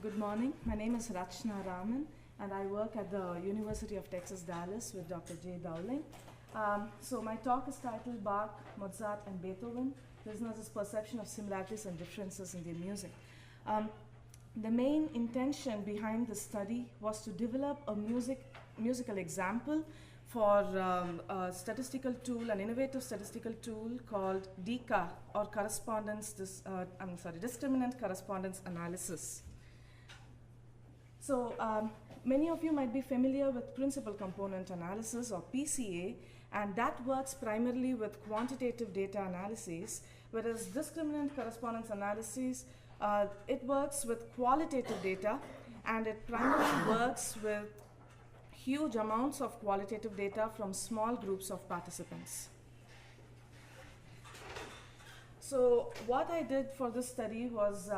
Good morning. My name is Rachna Raman, and I work at the University of Texas, Dallas with Dr. J. Dowling. So my talk is titled Bach, Mozart, and Beethoven, Listeners' Perception of Similarities and Differences in Their Music. The main intention behind the study was to develop a musical example for a statistical tool, an innovative statistical tool called DCA, or discriminant correspondence analysis. So many of you might be familiar with principal component analysis, or PCA, and that works primarily with quantitative data analysis, whereas discriminant correspondence analysis, it works with qualitative data, and it primarily works with huge amounts of qualitative data from small groups of participants. So what I did for this study was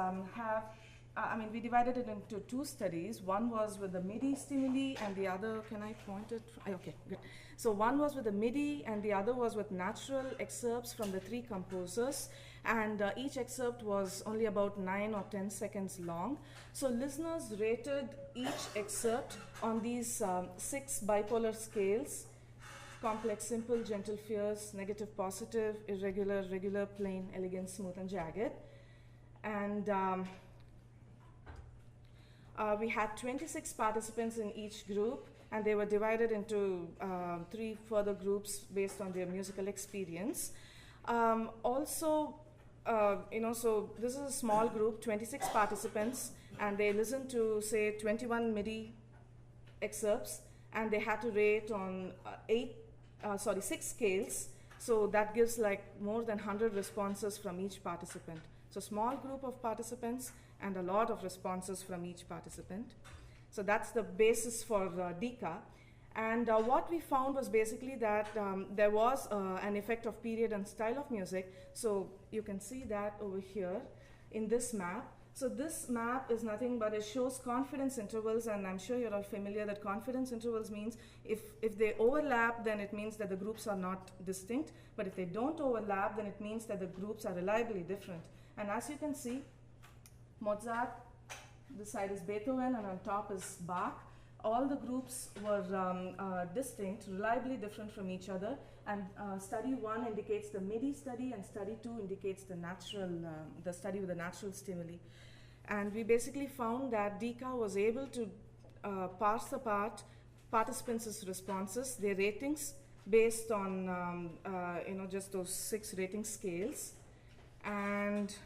we divided it into two studies. One was with the MIDI stimuli, and the other, can I point it? Okay, good. So one was with the MIDI, and the other was with natural excerpts from the three composers, and each excerpt was only about 9 or 10 seconds long. So listeners rated each excerpt on these 6 bipolar scales: complex, simple, gentle, fierce, negative, positive, irregular, regular, plain, elegant, smooth, and jagged. And we had 26 participants in each group, and they were divided into 3 further groups based on their musical experience. So this is a small group, 26 participants, and they listened to, say, 21 MIDI excerpts, and they had to rate on 6 scales. So that gives like more than 100 responses from each participant. So small group of participants and a lot of responses from each participant. So that's the basis for DCA. And what we found was basically that there was an effect of period and style of music. So you can see that over here in this map. So this map is nothing but it shows confidence intervals, and I'm sure you're all familiar that confidence intervals means if they overlap, then it means that the groups are not distinct. But if they don't overlap, then it means that the groups are reliably different. And as you can see, Mozart, this side is Beethoven, and on top is Bach. All the groups were distinct, reliably different from each other. And study 1 indicates the MIDI study, and study 2 indicates the study with the natural stimuli. And we basically found that DCA was able to parse apart participants' responses, their ratings, based on just those 6 rating scales. And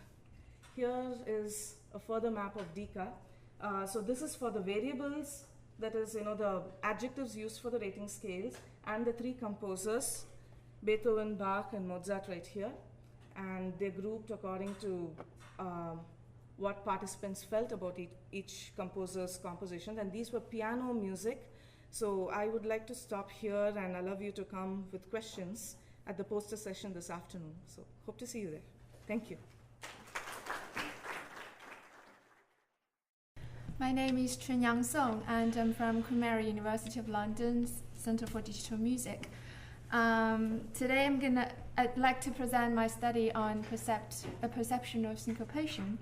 here is a further map of DCA. So this is for the variables, that is, the adjectives used for the rating scales, and the 3 composers, Beethoven, Bach, and Mozart right here. And they're grouped according to what participants felt about each composer's composition. And these were piano music. So I would like to stop here and allow you to come with questions at the poster session this afternoon. So hope to see you there. Thank you. My name is Chunyang, and I'm from CogMIR University of London's Center for Digital Music. Today I'd like to present my study on perception of syncopation.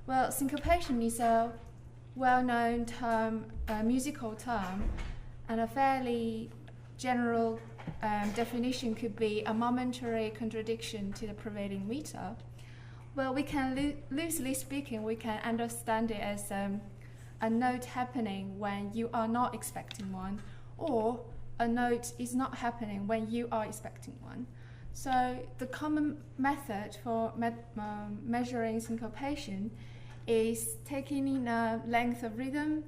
Well, syncopation is a well-known term, a musical term, and a fairly general definition could be a momentary contradiction to the prevailing meter. Well, we can, loosely speaking, we can understand it as a note happening when you are not expecting one, or a note is not happening when you are expecting one. So the common method for measuring syncopation is taking in a length of rhythm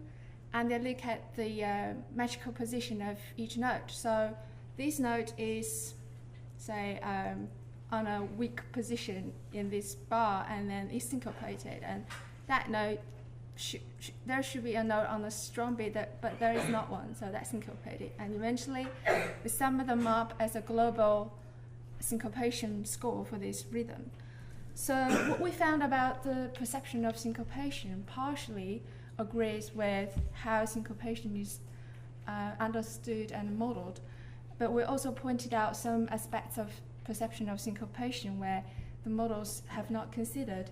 and then look at the metrical position of each note. So this note is, say, on a weak position in this bar, and then it's syncopated, and that note there should be a note on the strong beat, but there is not one, so that's syncopated. And eventually we sum them up as a global syncopation score for this rhythm. So what we found about the perception of syncopation partially agrees with how syncopation is understood and modeled, but we also pointed out some aspects of perception of syncopation where the models have not considered.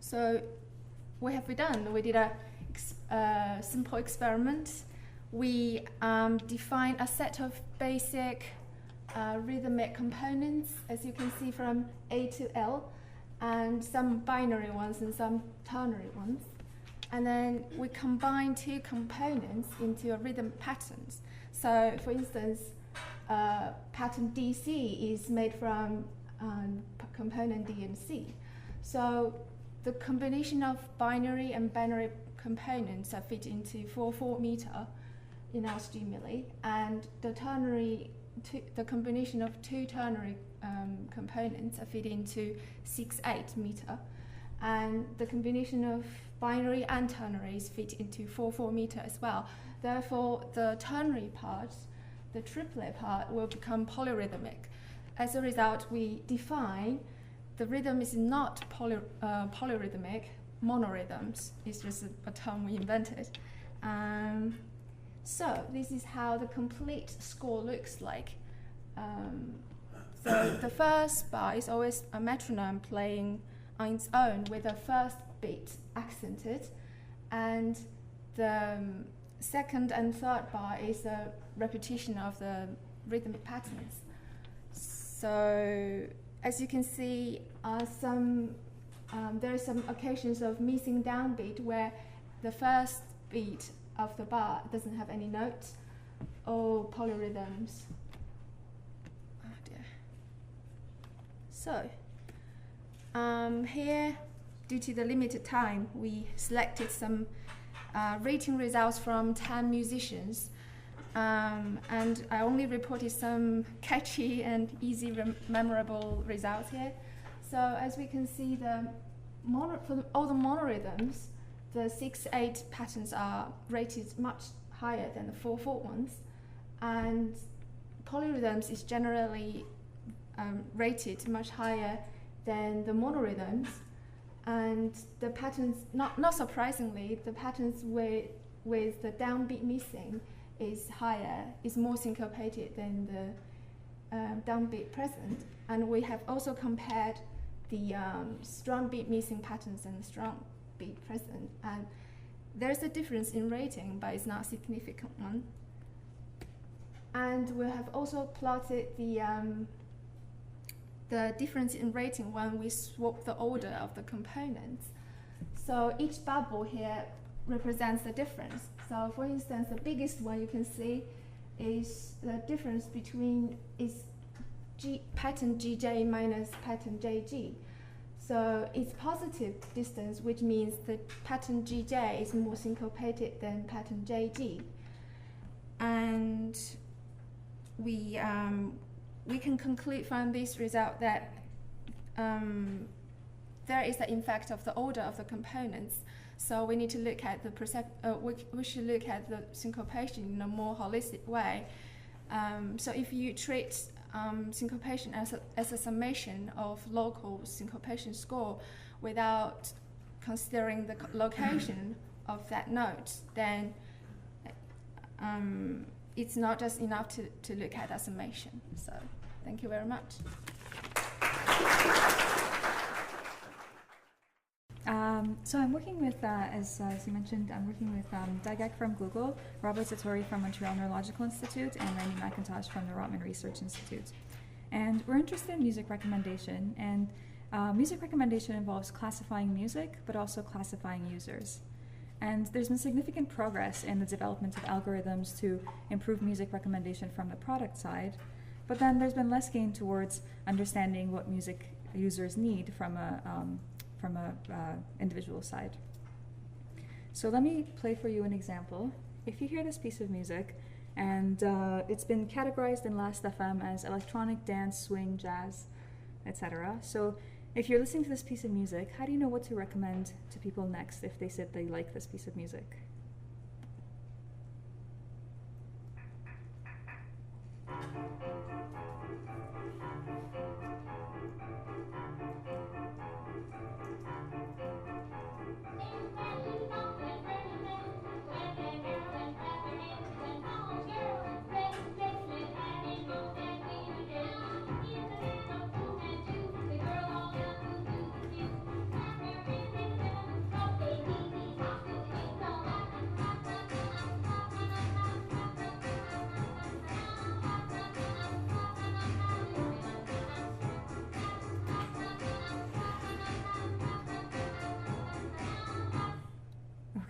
So what have we done? We did a simple experiment. We defined a set of basic rhythmic components, as you can see from A to L, and some binary ones and some ternary ones. And then we combine two components into a rhythm patterns. So, for instance, pattern DC is made from component D and C. So the combination of binary and binary components are fit into 4/4 meter in our stimuli, and the combination of two ternary components are fit into 6/8 meter, and the combination of binary and ternary is fit into 4/4 meter as well. Therefore, the ternary part, the triplet part, will become polyrhythmic. As a result, we define the rhythm is not polyrhythmic, monorhythms. It's just a term we invented. So this is how the complete score looks like. So the first bar is always a metronome playing on its own with the first beat accented, and the second and third bar is a repetition of the rhythmic patterns. So as you can see, there are some occasions of missing downbeat where the first beat of the bar doesn't have any notes or polyrhythms. Oh dear. So here, due to the limited time, we selected some rating results from 10 musicians. And I only reported some catchy and easy memorable results here. So as we can see, for all the monorhythms, the 6/8 patterns are rated much higher than the 4/4 ones, and polyrhythms is generally rated much higher than the monorhythms, and the patterns, not surprisingly, the patterns with the downbeat missing is higher, is more syncopated than the downbeat present. And we have also compared the strong beat missing patterns and the strong beat present. And there's a difference in rating, but it's not a significant one. And we have also plotted the difference in rating when we swap the order of the components. So each bubble here represents the difference. So for instance, the biggest one you can see is the difference between pattern GJ minus pattern JG. So it's positive distance, which means the pattern GJ is more syncopated than pattern JG. And we can conclude from this result that there is the effect of the order of the components. So we need to look at we should look at the syncopation in a more holistic way. So if you treat syncopation as a summation of local syncopation score without considering the location of that note, then it's not just enough to look at that summation. So thank you very much. So I'm working with, as you mentioned, I'm working with Dagak from Google, Robert Zatorre from Montreal Neurological Institute, and Randy McIntosh from the Raman Research Institute. And we're interested in music recommendation, and music recommendation involves classifying music, but also classifying users. And there's been significant progress in the development of algorithms to improve music recommendation from the product side, but then there's been less gain towards understanding what music users need from a individual side. So let me play for you an example. If you hear this piece of music, and it's been categorized in Last.fm as electronic, dance, swing, jazz, etc. So if you're listening to this piece of music, how do you know what to recommend to people next if they said they like this piece of music?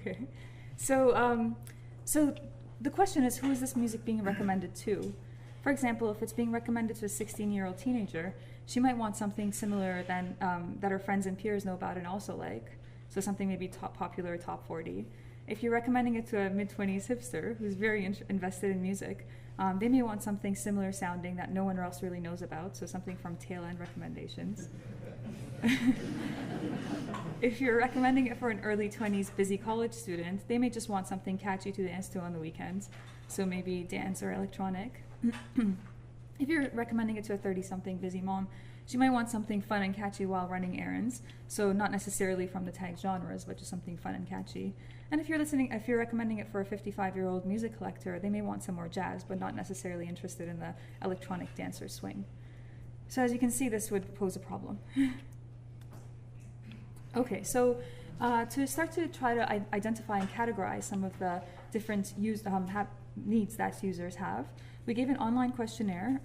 Okay. So, so the question is, who is this music being recommended to? For example, if it's being recommended to a 16-year-old teenager, she might want something similar than that her friends and peers know about and also like. So something maybe top popular, top 40. If you're recommending it to a mid-20s hipster who's very invested in music, they may want something similar sounding that no one else really knows about, so something from tail-end recommendations. If you're recommending it for an early 20s busy college student, they may just want something catchy to dance to on the weekends, so maybe dance or electronic. If you're recommending it to a 30-something busy mom, she might want something fun and catchy while running errands, so not necessarily from the tag genres, but just something fun and catchy. And if you're recommending it for a 55-year-old music collector, they may want some more jazz, but not necessarily interested in the electronic dance or swing. So as you can see, this would pose a problem. Okay, so to start to try to identify and categorize some of the different needs that users have, we gave an online questionnaire,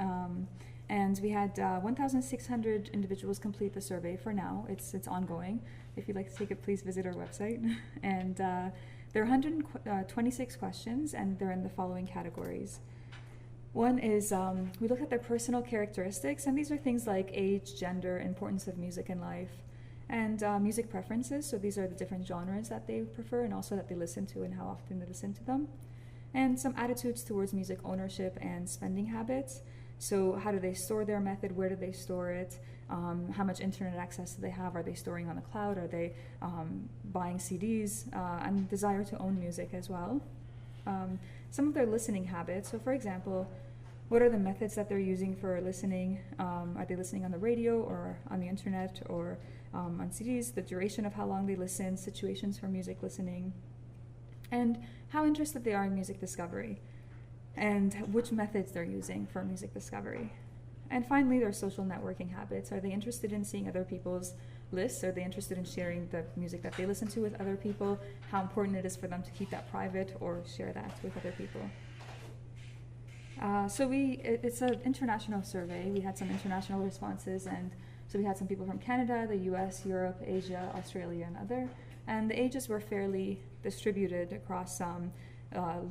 and we had 1,600 individuals complete the survey for now. It's ongoing. If you'd like to take it, please visit our website. And there are 126 questions, and they're in the following categories. One is we look at their personal characteristics, and these are things like age, gender, importance of music in life, and music preferences. So these are the different genres that they prefer and also that they listen to and how often they listen to them. And some attitudes towards music ownership and spending habits. So how do they store their method? Where do they store it? How much internet access do they have? Are they storing on the cloud? Are they buying CDs? And desire to own music as well. Some of their listening habits. So for example, what are the methods that they're using for listening? Are they listening on the radio or on the internet or on CDs? The duration of how long they listen, situations for music listening, and how interested they are in music discovery, and which methods they're using for music discovery. And finally, their social networking habits. Are they interested in seeing other people's lists? Are they interested in sharing the music that they listen to with other people? How important it is for them to keep that private or share that with other people? It's an international survey. We had some international responses, and so we had some people from Canada, the US, Europe, Asia, Australia, and other. And the ages were fairly distributed across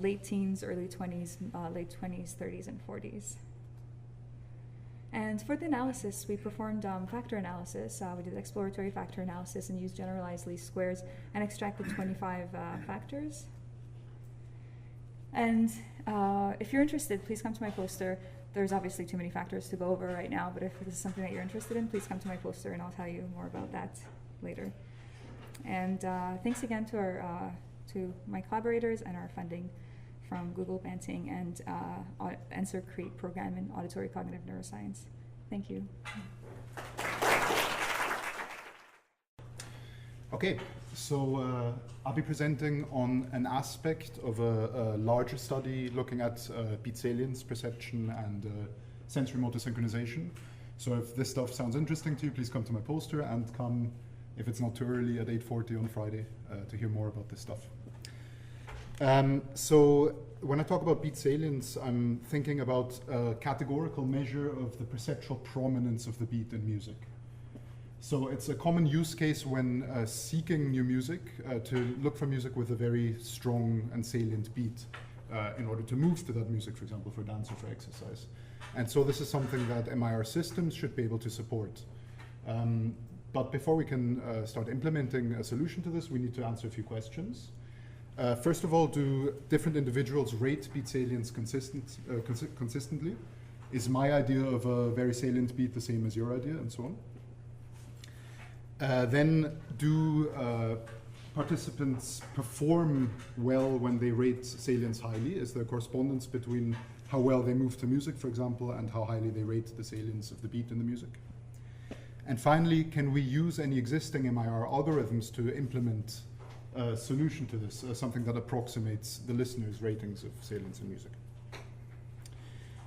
late teens, early 20s, late 20s, 30s, and 40s. And for the analysis, we performed factor analysis. We did exploratory factor analysis and used generalized least squares and extracted 25 factors. And if you're interested, please come to my poster. There's obviously too many factors to go over right now, but if this is something that you're interested in, please come to my poster and I'll tell you more about that later. And thanks again to my collaborators and our funding from Google Banting and Answer Create program in auditory cognitive neuroscience. Thank you. Okay, so I'll be presenting on an aspect of a larger study looking at beat salience, perception, and sensory motor synchronization. So if this stuff sounds interesting to you, please come to my poster and come, if it's not too early, at 8:40 on Friday to hear more about this stuff. So when I talk about beat salience, I'm thinking about a categorical measure of the perceptual prominence of the beat in music. So it's a common use case when seeking new music to look for music with a very strong and salient beat in order to move to that music, for example, for dance or for exercise. And so this is something that MIR systems should be able to support. But before we can start implementing a solution to this, we need to answer a few questions. First of all, do different individuals rate beat salience consistently? Is my idea of a very salient beat the same as your idea, and so on? Then do participants perform well when they rate salience highly? Is there a correspondence between how well they move to music, for example, and how highly they rate the salience of the beat in the music? And finally, can we use any existing MIR algorithms to implement a solution to this, something that approximates the listener's ratings of salience in music?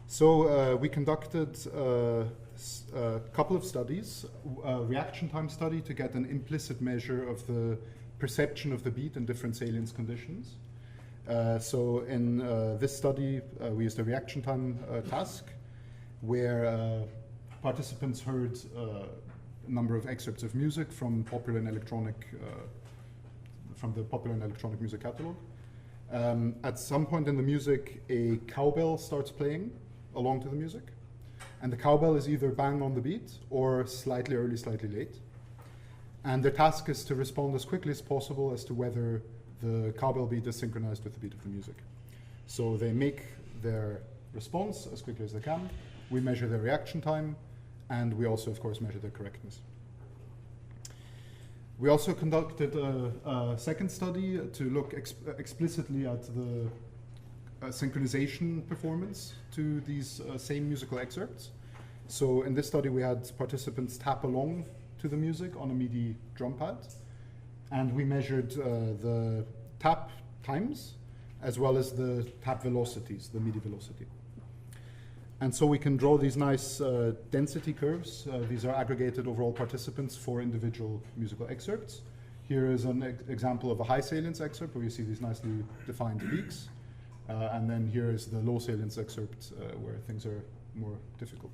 So we conducted a couple of studies, a reaction time study to get an implicit measure of the perception of the beat in different salience conditions. So in this study, we used a reaction time task where participants heard a number of excerpts of music from popular and electronic from the popular and electronic music catalog. At some point in the music, a cowbell starts playing along to the music. And the cowbell is either bang on the beat or slightly early, slightly late. And their task is to respond as quickly as possible as to whether the cowbell beat is synchronized with the beat of the music. So they make their response as quickly as they can. We measure their reaction time, and we also, of course, measure their correctness. We also conducted a second study to look explicitly at the synchronization performance to these same musical excerpts. So in this study, we had participants tap along to the music on a MIDI drum pad, and we measured the tap times as well as the tap velocities, the MIDI velocity. And so we can draw these nice density curves. These are aggregated over all participants for individual musical excerpts. Here is an example of a high salience excerpt where you see these nicely defined peaks. And then here is the low salience excerpt where things are more difficult.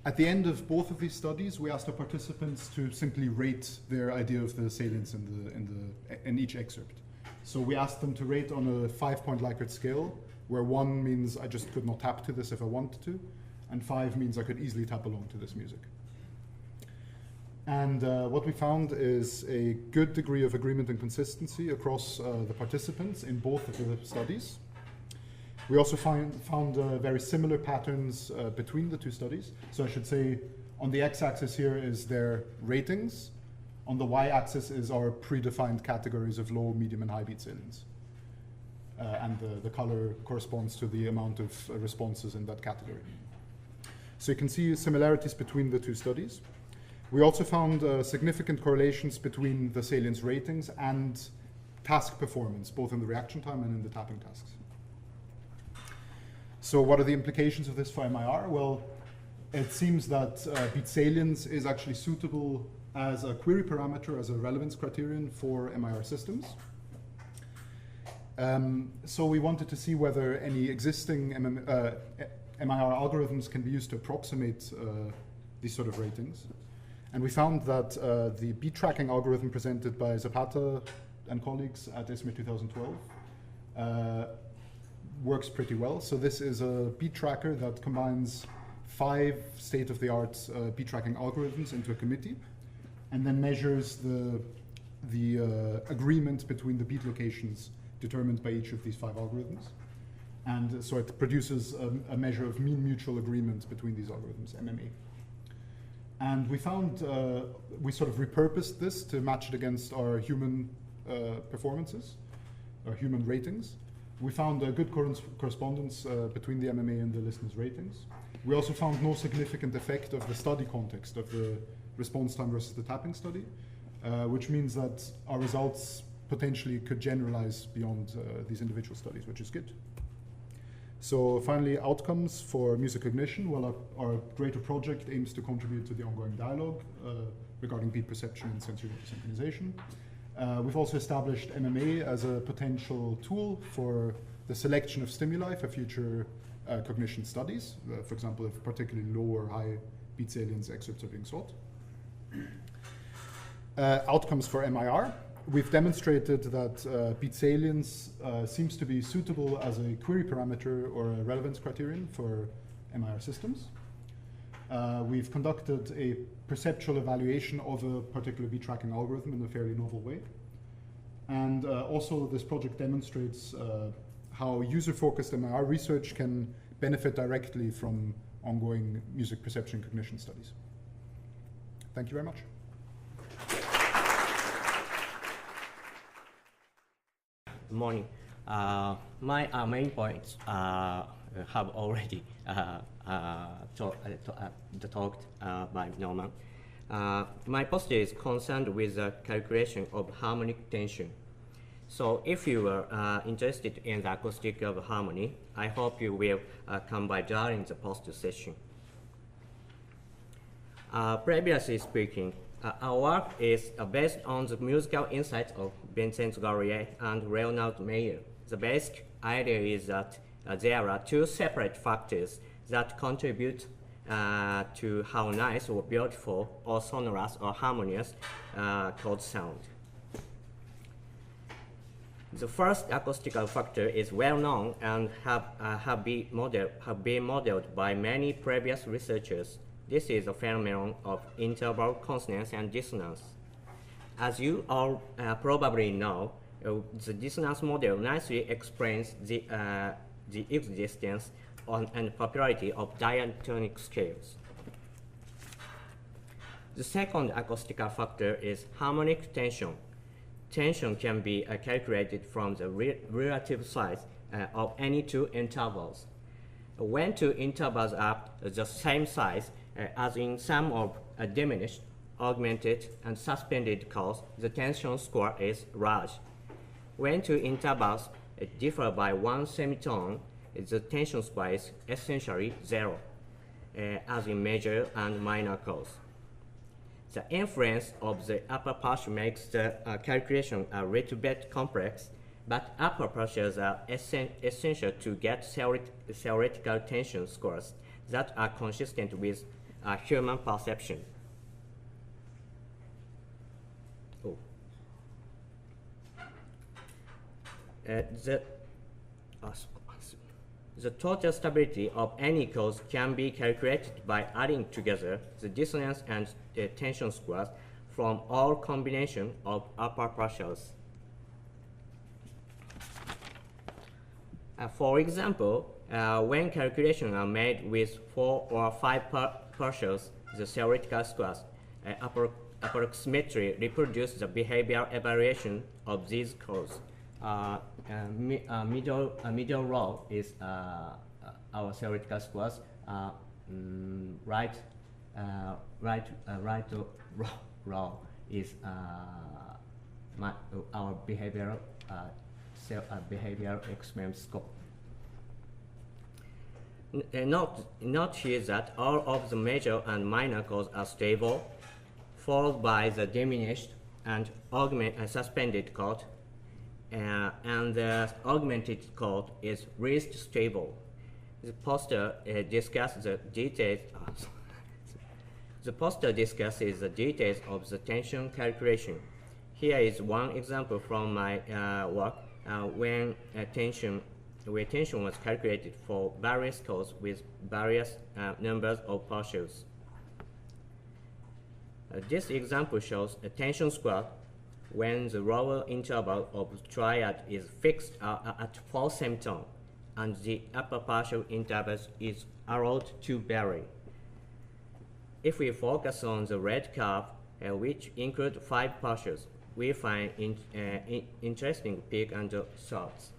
At the end of both of these studies, we asked our participants to simply rate their idea of the salience in each excerpt. So we asked them to rate on a 5-point Likert scale, where 1 means I just could not tap to this if I wanted to, and 5 means I could easily tap along to this music. And what we found is a good degree of agreement and consistency across the participants in both of the studies. We also found very similar patterns between the two studies. So I should say on the x-axis here is their ratings. On the y-axis is our predefined categories of low, medium, and high beat salience. And the color corresponds to the amount of responses in that category. So you can see similarities between the two studies. We also found significant correlations between the salience ratings and task performance, both in the reaction time and in the tapping tasks. So what are the implications of this for MIR? Well, it seems that beat salience is actually suitable as a query parameter, as a relevance criterion for MIR systems. So we wanted to see whether any existing MIR algorithms can be used to approximate these sort of ratings. And we found that the beat tracking algorithm presented by Zapata and colleagues at ISMIR 2012 works pretty well. So this is a beat tracker that combines 5 state-of-the-art beat tracking algorithms into a committee, and then measures the agreement between the beat locations determined by each of these 5 algorithms. And so it produces a measure of mean mutual agreement between these algorithms, MMA. And we found, we sort of repurposed this to match it against our human performances, our human ratings. We found a good correspondence between the MMA and the listeners' ratings. We also found no significant effect of the study context of the response time versus the tapping study, which means that our results potentially could generalize beyond these individual studies, which is good. So finally, outcomes for music cognition. Well, our greater project aims to contribute to the ongoing dialogue regarding beat perception and sensory synchronization. We've also established MMA as a potential tool for the selection of stimuli for future cognition studies, for example, if particularly low or high beat salience excerpts are being sought. Outcomes for MIR. We've demonstrated that beat salience seems to be suitable as a query parameter or a relevance criterion for MIR systems. We've conducted a perceptual evaluation of a particular beat tracking algorithm in a fairly novel way. And also this project demonstrates how user-focused MIR research can benefit directly from ongoing music perception and cognition studies. Thank you very much. Good morning. My main points have already talked by Norman. My poster is concerned with the calculation of harmonic tension. So if you are interested in the acoustic of harmony, I hope you will come by during the poster session. Previously speaking, our work is based on the musical insights of Vincent Guerrier and Leonard Meyer. The basic idea is that there are 2 separate factors that contribute to how nice or beautiful or sonorous or harmonious chords sound. The first acoustical factor is well known and have been modeled by many previous researchers. This is a phenomenon of interval consonance and dissonance. As you all probably know, the dissonance model nicely explains the existence and popularity of diatonic scales. The second acoustical factor is harmonic tension. Tension can be calculated from the relative size of any two intervals. When two intervals are the same size, as in sum of diminished, augmented, and suspended chords, the tension score is large. When two intervals differ by one semitone, the tension score is essentially zero, as in major and minor chords. The influence of the upper partial makes the calculation a little bit complex, but upper partials are essential to get theoretical tension scores that are consistent with human perception. Oh. The total stability of any chords can be calculated by adding together the dissonance and the tension scores from all combination of upper partials. For example, when calculations are made with 4 or 5 partials, the theoretical scores approximately reproduce the behavioral evaluation of these chords. Middle row is our theoretical scores. Right row is our behavioral experiment score. Note here that all of the major and minor chords are stable, followed by the diminished and suspended chord. And the augmented chord is least stable. The poster discusses the details. The poster discusses the details of the tension calculation. Here is one example from my work where tension was calculated for various chords with various numbers of partials. This example shows a tension square when the lower interval of triad is fixed at 4 semitone and the upper partial intervals is allowed to vary. If we focus on the red curve, which include 5 partials, we find interesting peak and troughs,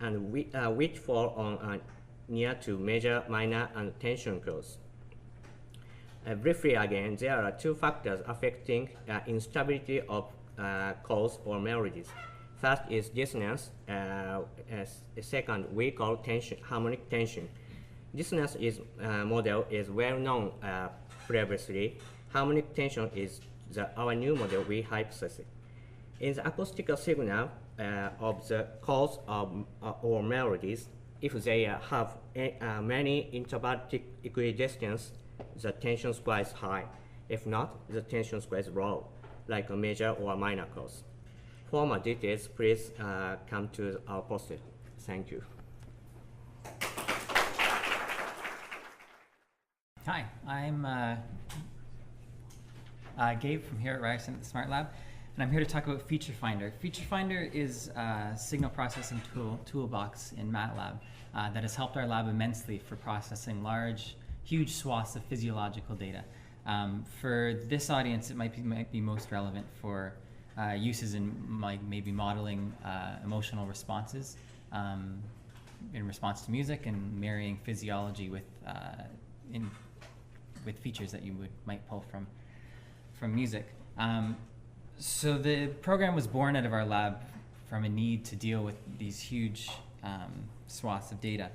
and which fall on near to major, minor, and tension chords. Briefly again, there are 2 factors affecting instability of chords or melodies. First is dissonance. Second, we call tension, harmonic tension. Dissonance model is well known previously. Harmonic tension is our new model we hypothesize. In the acoustical signal of the chords or melodies, if they have many intervallic equidistance, the tension square is high. If not, the tension square is low, like a major or minor chords. For more details, please come to our poster. Thank you. Hi, I'm Gabe from here at Ryerson at the Smart Lab, and I'm here to talk about Feature Finder. Feature Finder is a signal processing toolbox in MATLAB that has helped our lab immensely for processing huge swaths of physiological data. For this audience, it might be most relevant for uses in maybe modeling emotional responses in response to music and marrying physiology with features that you might pull from music. So the program was born out of our lab from a need to deal with these huge swaths of data.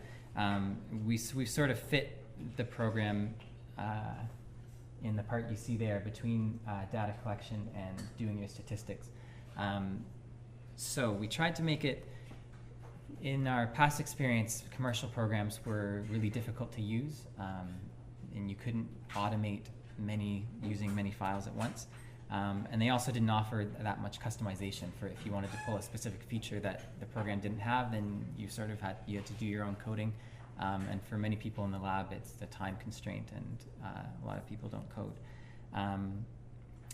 We've sort of fit the program in the part you see there between data collection and doing your statistics. So we tried to make it In our past experience, commercial programs were really difficult to use, and you couldn't automate using many files at once. And they also didn't offer that much customization for if you wanted to pull a specific feature that the program didn't have, then you sort of had to do your own coding. And for many people in the lab, it's the time constraint, and a lot of people don't code.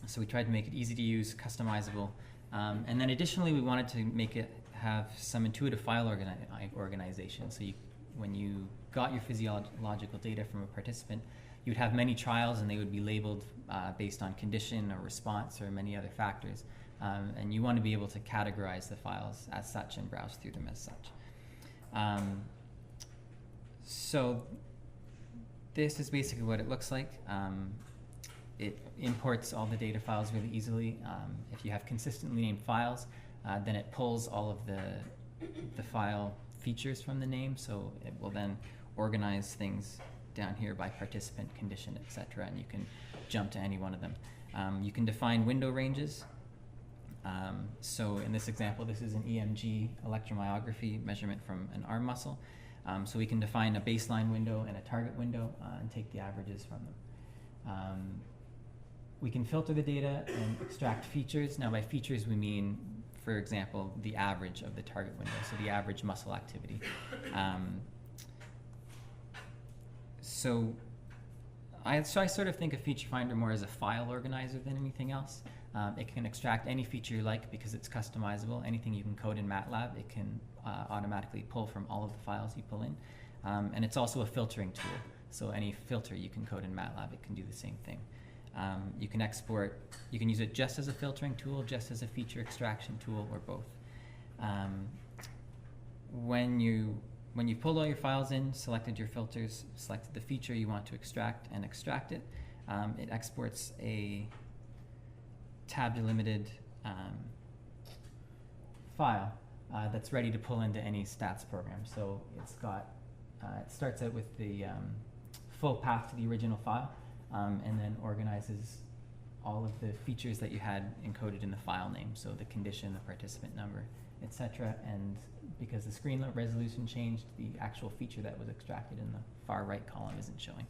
So we tried to make it easy to use, customizable. And then additionally, we wanted to make it have some intuitive file organization. So when you got your physiological data from a participant, you'd have many trials, and they would be labeled based on condition or response or many other factors. And you want to be able to categorize the files as such and browse through them as such. So this is basically what it looks like. It imports all the data files really easily. If you have consistently named files, then it pulls all of the file features from the name, so it will then organize things down here by participant, condition, etc., and you can jump to any one of them. You can define window ranges. So in this example, this is an EMG electromyography measurement from an arm muscle. So we can define a baseline window and a target window and take the averages from them. We can filter the data and extract features. Now by features we mean, for example, the average of the target window, so the average muscle activity. So I sort of think of Feature Finder more as a file organizer than anything else. It can extract any feature you like because it's customizable. Anything you can code in MATLAB, it can automatically pull from all of the files you pull in. And it's also a filtering tool. So any filter you can code in MATLAB, it can do the same thing. You can export, you can use it just as a filtering tool, just as a feature extraction tool, or both. When you pulled all your files in, selected your filters, selected the feature you want to extract, and extract it, it exports a tab delimited file that's ready to pull into any stats program. So it's got, it starts out with the full path to the original file, and then organizes all of the features that you had encoded in the file name, so the condition, the participant number, etc. And because the screen resolution changed, the actual feature that was extracted in the far right column isn't showing.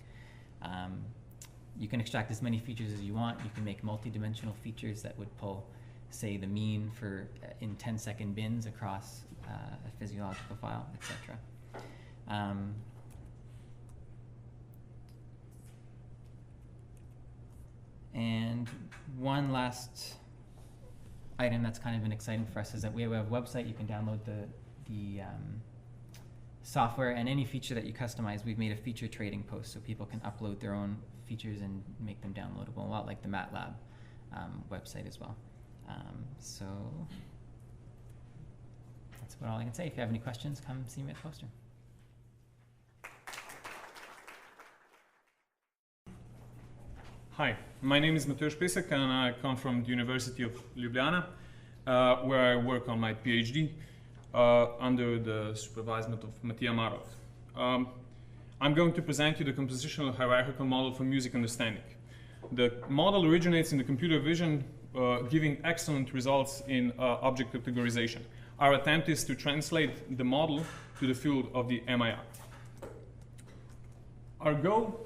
You can extract as many features as you want. You can make multi-dimensional features that would pull, say, the mean for in 10-second bins across a physiological file, etc. And one last item that's kind of been exciting for us is that we have a website. You can download the software, and any feature that you customize, we've made a feature trading post so people can upload their own features and make them downloadable, a lot like the MATLAB website as well. So that's about all I can say. If you have any questions, come see me at the poster. Hi, my name is Mateusz Pisek, and I come from the University of Ljubljana, where I work on my PhD under the supervision of Matija Marov. I'm going to present you the compositional hierarchical model for music understanding. The model originates in the computer vision, giving excellent results in object categorization. Our attempt is to translate the model to the field of the MIR. Our goal,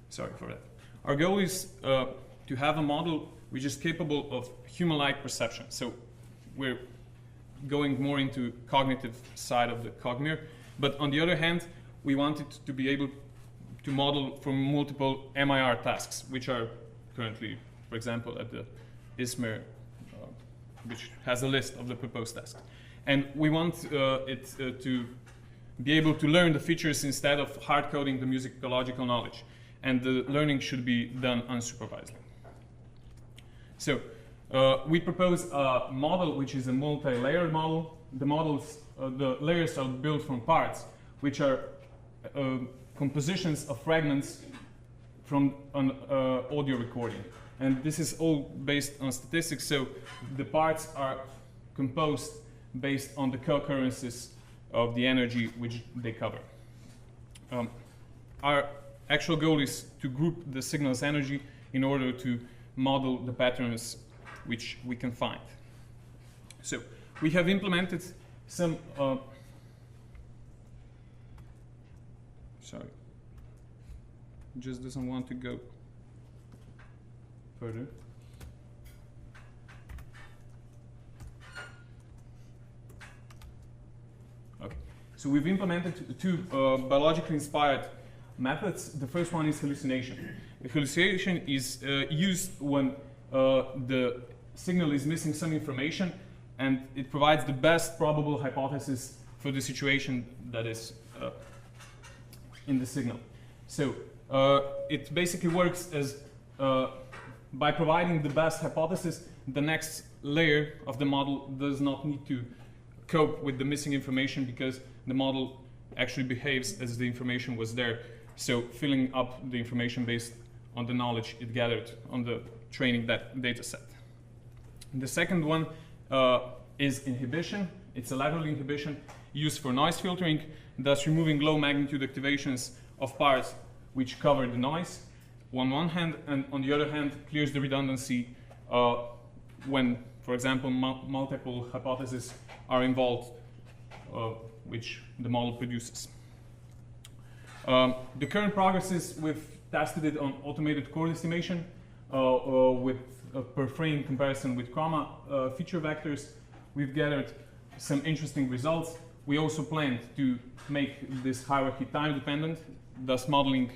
sorry for that. Our goal is to have a model which is capable of human-like perception. So we're going more into cognitive side of the CogMIR. But on the other hand, we wanted to be able to model for multiple MIR tasks, which are currently, for example, at the ISMER, which has a list of the proposed tasks. And we want it to be able to learn the features instead of hard-coding the musicological knowledge. And the learning should be done unsupervised. So we propose a model which is a multi-layered model. The layers are built from parts, which are compositions of fragments from an audio recording. And this is all based on statistics, so the parts are composed based on the co-occurrences of the energy which they cover. Our actual goal is to group the signal's energy in order to model the patterns which we can find. So we have implemented some, sorry, just doesn't want to go further. Okay, so we've implemented two biologically inspired methods. The first one is hallucination. The hallucination is used when the signal is missing some information, and it provides the best probable hypothesis for the situation that is in the signal. So it basically works as by providing the best hypothesis, the next layer of the model does not need to cope with the missing information because the model actually behaves as the information was there. So filling up the information based on the knowledge it gathered on the training that data set. The second one is inhibition. It's a lateral inhibition used for noise filtering, thus removing low magnitude activations of parts which cover the noise on one hand, and on the other hand clears the redundancy when, for example, multiple hypotheses are involved which the model produces. The current progress is we've tested it on automated chord estimation with a per frame comparison with chroma feature vectors. We've gathered some interesting results. We also planned to make this hierarchy time dependent, thus modeling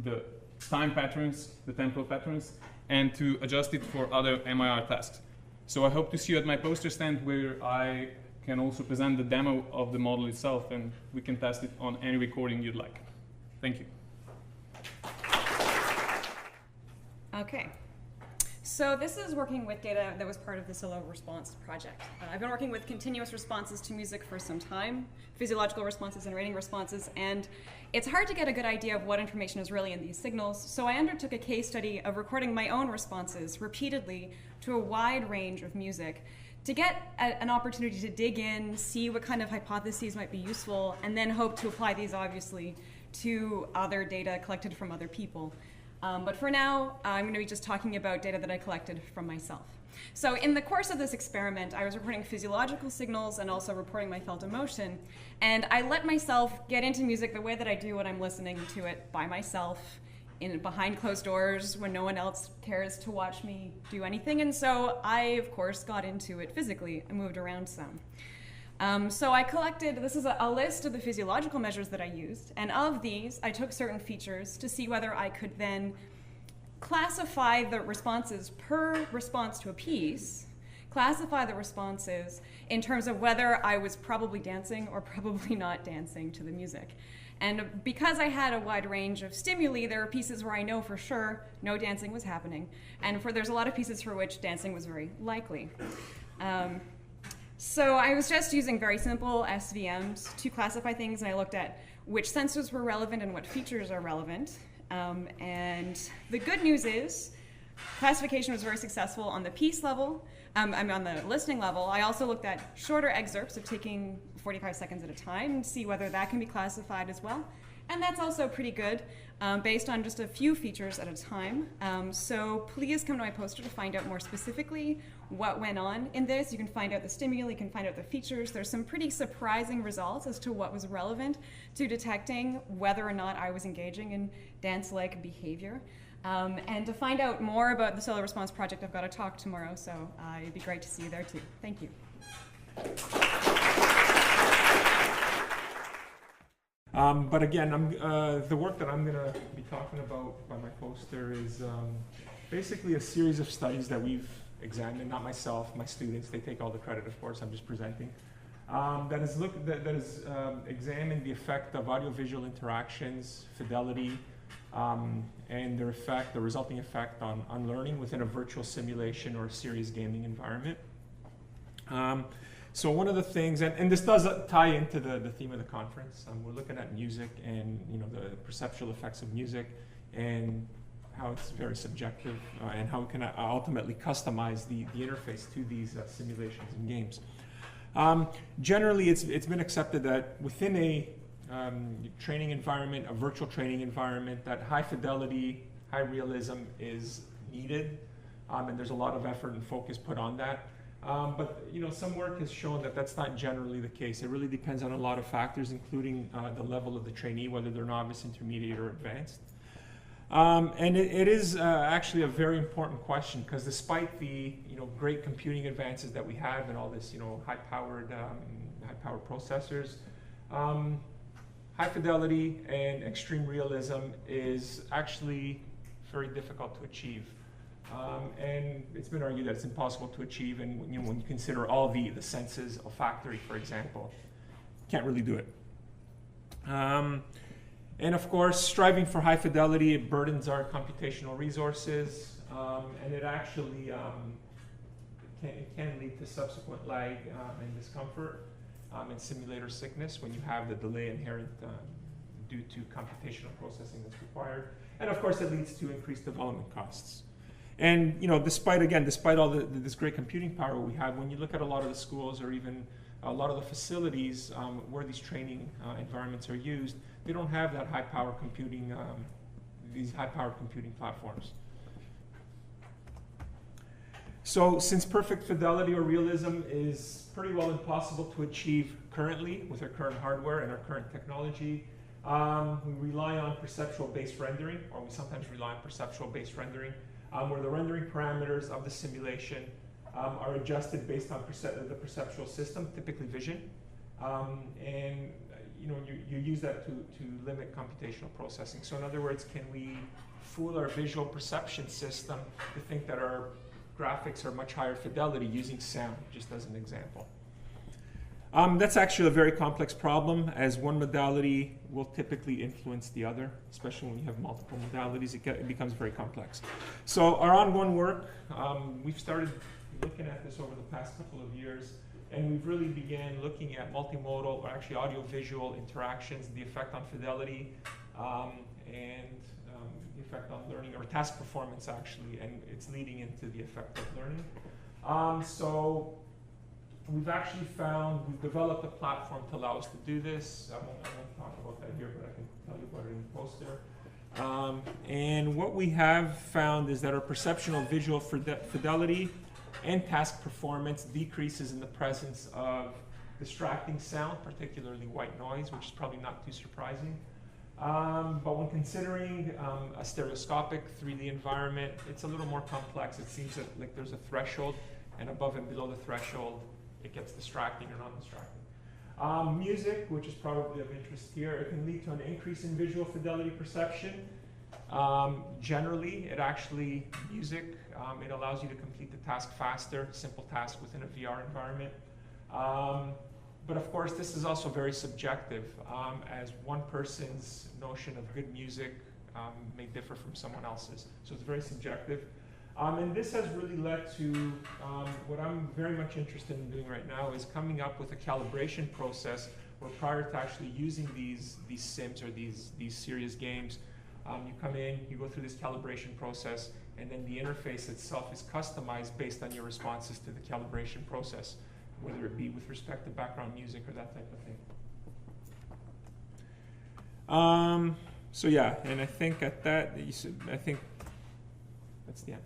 the time patterns, the temporal patterns, and to adjust it for other MIR tasks. So I hope to see you at my poster stand where I can also present the demo of the model itself, and we can test it on any recording you'd like. Thank you. Okay. So this is working with data that was part of the Solo Response project. I've been working with continuous responses to music for some time, physiological responses and rating responses, and it's hard to get a good idea of what information is really in these signals, so I undertook a case study of recording my own responses repeatedly to a wide range of music to get an opportunity to dig in, see what kind of hypotheses might be useful, and then hope to apply these, obviously, to other data collected from other people. But for now, I'm going to be just talking about data that I collected from myself. So in the course of this experiment, I was recording physiological signals and also reporting my felt emotion. And I let myself get into music the way that I do when I'm listening to it by myself, behind closed doors, when no one else cares to watch me do anything. And so I, of course, got into it physically. I moved around some. So I collected, this is a list of the physiological measures that I used, and of these, I took certain features to see whether I could then classify the responses per response to a piece, classify the responses in terms of whether I was probably dancing or probably not dancing to the music. And because I had a wide range of stimuli, there are pieces where I know for sure no dancing was happening, and there's a lot of pieces for which dancing was very likely. So I was just using very simple SVMs to classify things, and I looked at which sensors were relevant and what features are relevant. And the good news is classification was very successful on the piece level. I'm on the listening level. I also looked at shorter excerpts of taking 45 seconds at a time and see whether that can be classified as well. And that's also pretty good based on just a few features at a time. So please come to my poster to find out more specifically what went on in this. You can find out the stimuli, you can find out the features. There's some pretty surprising results as to what was relevant to detecting whether or not I was engaging in dance-like behavior. And to find out more about the Solo Response project, I've got a talk tomorrow, so it'd be great to see you there too. Thank you. But again, the work that I'm going to be talking about by my poster is basically a series of studies that we've examined, not myself, my students, they take all the credit, of course, I'm just presenting, that has examined the effect of audiovisual interactions, fidelity, and their effect, the resulting effect on learning within a virtual simulation or a serious gaming environment. So one of the things, and this does tie into the theme of the conference, we're looking at music and the perceptual effects of music and how it's very subjective and how we can ultimately customize the interface to these simulations and games. Generally, it's been accepted that within a training environment, a virtual training environment, that high fidelity, high realism is needed, and there's a lot of effort and focus put on that. But some work has shown that that's not generally the case. It really depends on a lot of factors, including the level of the trainee, whether they're novice, intermediate, or advanced. And it is actually a very important question, because despite the great computing advances that we have and all this high-powered processors, high fidelity and extreme realism is actually very difficult to achieve. And it's been argued that it's impossible to achieve, and when you consider all the senses olfactory, for example, can't really do it. And of course, striving for high fidelity, it burdens our computational resources, and it actually it can lead to subsequent lag and discomfort and simulator sickness when you have the delay inherent due to computational processing that's required. And of course, it leads to increased development costs. And despite all this great computing power we have, when you look at a lot of the schools or even a lot of the facilities where these training environments are used, they don't have that high-power computing, these high-powered computing platforms. So since perfect fidelity or realism is pretty well impossible to achieve currently with our current hardware and our current technology, we rely on perceptual-based rendering, or we sometimes rely on perceptual-based rendering, where the rendering parameters of the simulation are adjusted based on the perceptual system, typically vision, and you use that to limit computational processing. So in other words, can we fool our visual perception system to think that our graphics are much higher fidelity using sound, just as an example? That's actually a very complex problem, as one modality will typically influence the other, especially when you have multiple modalities. It becomes very complex. So our ongoing work, we've started looking at this over the past couple of years, and we've really began looking at multimodal, or actually audio-visual interactions, the effect on fidelity, and the effect on learning, or task performance actually, and it's leading into the effect of learning. So we've actually we've developed a platform to allow us to do this. I won't talk about that here, but I can tell you about it in the poster. And what we have found is that our perceptual visual fidelity and task performance decreases in the presence of distracting sound, particularly white noise, which is probably not too surprising. But when considering a stereoscopic 3D environment, it's a little more complex. It seems that there's a threshold, and above and below the threshold, it gets distracting or non-distracting. Music, which is probably of interest here, it can lead to an increase in visual fidelity perception. Generally, music, it allows you to complete the task faster, simple task within a VR environment. But of course, this is also very subjective, as one person's notion of good music may differ from someone else's. So it's very subjective. And this has really led to what I'm very much interested in doing right now is coming up with a calibration process where prior to actually using these sims or these serious games, you come in, you go through this calibration process, and then the interface itself is customized based on your responses to the calibration process, whether it be with respect to background music or that type of thing. So yeah, and I think at that, that's the end.